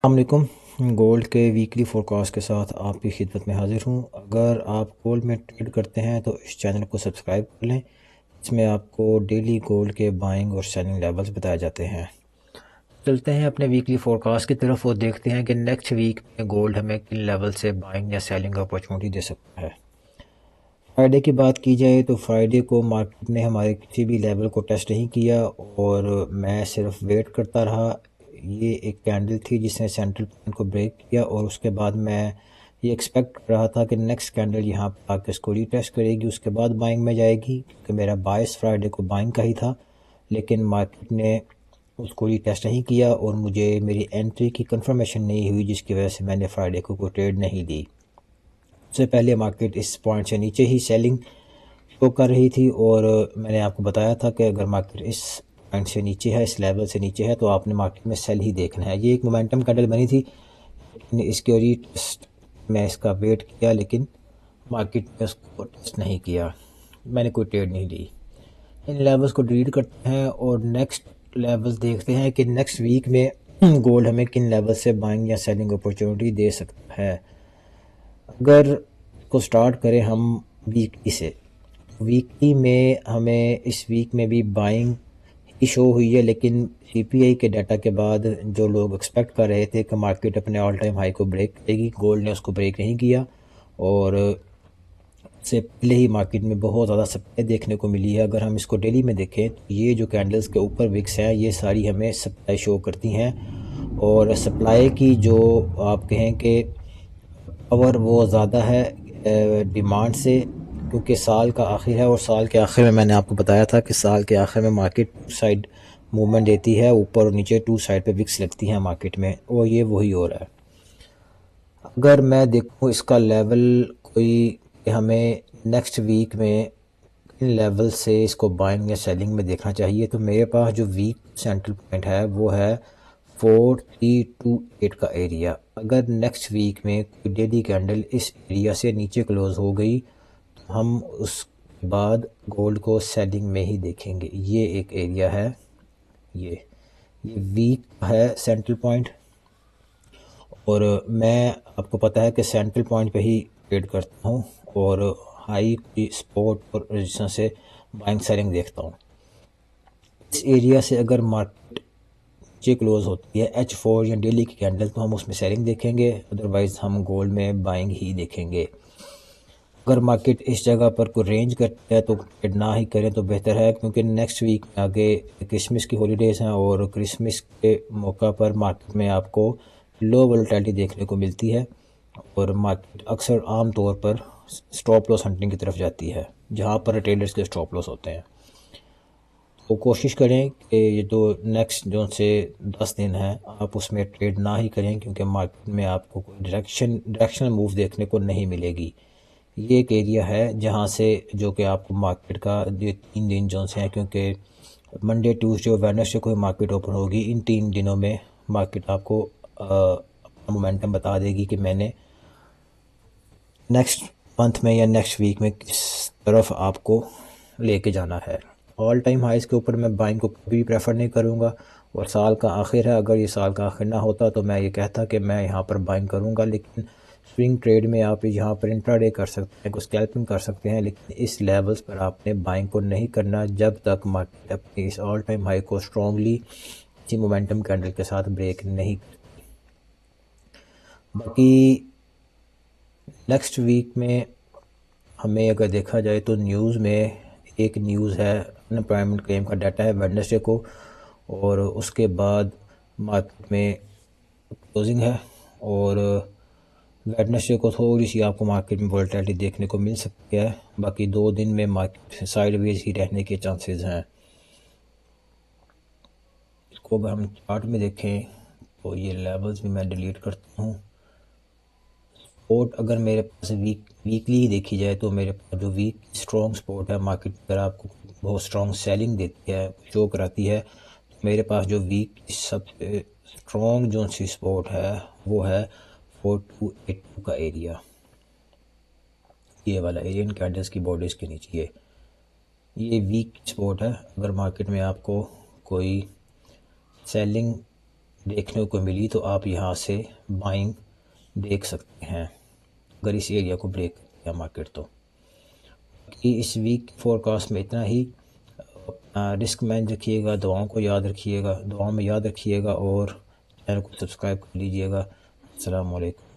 अस्सलामुअलैकुम। गोल्ड के weekly forecast के साथ आपकी खिदमत में हाजिर हूँ। अगर आप गोल्ड में ट्रेड करते हैं तो इस चैनल को सब्सक्राइब कर लें। इसमें आपको डेली गोल्ड के बाइंग और सेलिंग लेवल्स बताए जाते हैं। चलते हैं अपने वीकली फोरकास्ट की तरफ और देखते हैं कि नेक्स्ट वीक में गोल्ड हमें किन लेवल से बाइंग या सेलिंग अपॉर्चुनिटी दे सकता है। फ्राइडे की बात की जाए तो फ्राइडे को मार्केट ने हमारे किसी भी लेवल को टेस्ट नहीं किया और मैं सिर्फ वेट करता रहा। ये एक कैंडल थी जिसने सेंट्रल पॉइंट को ब्रेक किया और उसके बाद मैं ये एक्सपेक्ट कर रहा था कि नेक्स्ट कैंडल यहाँ पर आके इसको रीटेस्ट करेगी, उसके बाद बाइंग में जाएगी क्योंकि मेरा बायस फ्राइडे को बाइंग का ही था। लेकिन मार्केट ने उसको रीटेस्ट नहीं किया और मुझे मेरी एंट्री की कंफर्मेशन नहीं हुई, जिसकी वजह से मैंने फ्राइडे को कोई ट्रेड नहीं ली। उससे पहले मार्केट इस पॉइंट से नीचे ही सेलिंग शो कर रही थी और मैंने आपको बताया था कि अगर मार्केट इस पॉइंट से नीचे है, इस लेवल से नीचे है, तो आपने मार्केट में सेल ही देखना है। ये एक मोमेंटम कैंडल बनी थी, लेकिन इसके रीटेस्ट मैं इसका वेट किया, लेकिन मार्केट ने उसको टेस्ट नहीं किया। मैंने कोई ट्रेड नहीं ली। इन लेवल्स को रीड करते हैं और नेक्स्ट लेवल्स देखते हैं कि नेक्स्ट वीक में गोल्ड हमें किन लेवल से बाइंग या सेलिंग अपॉर्चुनिटी दे सकता है। अगर को स्टार्ट करें हम वीकली से, वीकली में हमें इस वीक में भी बाइंग ही शो हुई है, लेकिन सीपीआई के डाटा के बाद जो लोग एक्सपेक्ट कर रहे थे कि मार्केट अपने ऑल टाइम हाई को ब्रेक करेगी, गोल्ड ने उसको ब्रेक नहीं किया और से पहले ही मार्केट में बहुत ज़्यादा सप्लाई देखने को मिली है। अगर हम इसको डेली में देखें तो ये जो कैंडल्स के ऊपर विक्स हैं ये सारी हमें सप्लाई शो करती हैं और सप्लाई की जो आप कहें कि पावर वो ज़्यादा है डिमांड से, क्योंकि साल का आखिर है और साल के आखिर में मैंने आपको बताया था कि साल के आखिर में मार्केट टू साइड मूवमेंट देती है, ऊपर और नीचे टू साइड पे विक्स लगती हैं मार्केट में, और ये वही हो रहा है। अगर मैं देखूँ इसका लेवल कोई कि हमें नेक्स्ट वीक में इन लेवल से इसको बाइंग या सेलिंग में देखना चाहिए, तो मेरे पास जो वीक सेंट्रल पॉइंट है वो है 4328 का एरिया। अगर नेक्स्ट वीक में कोई डेली कैंडल इस एरिया से नीचे क्लोज हो गई तो हम उसके बाद गोल्ड को सेलिंग में ही देखेंगे। ये एक एरिया है, ये वीक है सेंट्रल पॉइंट, और मैं आपको पता है कि सेंट्रल पॉइंट पे ही ट्रेड करता हूँ और हाई की सपोर्ट और रेजिस्टेंस से बाइंग सेलिंग देखता हूँ। इस एरिया से अगर मार्केट नीचे क्लोज होती है H4 या डेली की कैंडल तो हम उसमें सेलिंग देखेंगे, अदरवाइज हम गोल्ड में बाइंग ही देखेंगे। अगर मार्केट इस जगह पर कोई रेंज करता है तो ट्रेड ना ही करें तो बेहतर है, क्योंकि नेक्स्ट वीक में आगे क्रिसमस की हॉलीडेज़ हैं और क्रिसमस के मौका पर मार्केट में आपको लो वोलेटिलिटी देखने को मिलती है और मार्केट अक्सर आम तौर पर स्टॉप लॉस हंटिंग की तरफ जाती है, जहां पर ट्रेडर्स के स्टॉप लॉस होते हैं। तो कोशिश करें कि ये जो नेक्स्ट जो से 10 दिन हैं आप उसमें ट्रेड ना ही करें, क्योंकि मार्केट में आपको कोई डायरेक्शनल मूव देखने को नहीं मिलेगी। ये एक एरिया है जहां से जो कि आपको मार्केट का ये 3 दिन जो से हैं, क्योंकि मंडे ट्यूसडे और वेडनेसडे को मार्केट ओपन होगी, इन 3 दिनों में मार्केट आपको अपना मोमेंटम बता देगी कि मैंने नेक्स्ट मंथ में या नेक्स्ट वीक में किस तरफ आपको लेके जाना है। ऑल टाइम हाइस के ऊपर मैं बाइंग को कभी प्रेफर नहीं करूँगा और साल का आखिर है, अगर ये साल का आखिर ना होता तो मैं ये कहता कि मैं यहाँ पर बाइंग करूँगा, लेकिन स्विंग ट्रेड में आप यहाँ पर इंट्राडे कर सकते हैं, कुछ स्कैल्पिंग कर सकते हैं, लेकिन इस लेवल्स पर आपने बाइंग को नहीं करना जब तक मार्केट अपनी इस ऑल टाइम हाई को स्ट्रॉन्गली इसी मोमेंटम कैंडल के साथ ब्रेक नहीं करती। बाकी नेक्स्ट वीक में हमें अगर देखा जाए तो न्यूज़ में एक न्यूज़ है, अनएम्प्लॉयमेंट क्लेम का डाटा है वेडनेसडे को, और उसके बाद मार्केट में क्लोजिंग है और वेडनेसडे को थोड़ी सी आपको मार्केट में वोलेटिलिटी देखने को मिल सकती है। बाकी 2 दिन में मार्केट साइडवेज ही रहने के चांसेस हैं। इसको अगर हम चार्ट में देखें तो ये लेवल्स भी मैं डिलीट करता हूँ। सपोर्ट अगर मेरे पास वीकली ही देखी जाए तो मेरे पास जो वीक स्ट्रॉन्ग सपोर्ट है, मार्केट अगर आपको बहुत स्ट्रॉन्ग सेलिंग देती है, शो कराती है, तो मेरे पास जो वीक सबसे स्ट्रॉन्ग जो सी सपोर्ट है वो है 4282 का एरिया। ये वाला एरिया इन कैंडल्स की बॉडीज़ के नीचे ये वीक सपोर्ट है। अगर मार्केट में आपको कोई सेलिंग देखने को मिली तो आप यहाँ से बाइंग देख सकते हैं अगर इस एरिया को ब्रेक किया मार्केट तो। कि इस वीक फोरकास्ट में इतना ही। रिस्क मैनेज रखिएगा, दुआओं को याद रखिएगा, दुआओं में याद रखिएगा और चैनल को सब्सक्राइब कर लीजिएगा। अस्सलाम वालेकुम।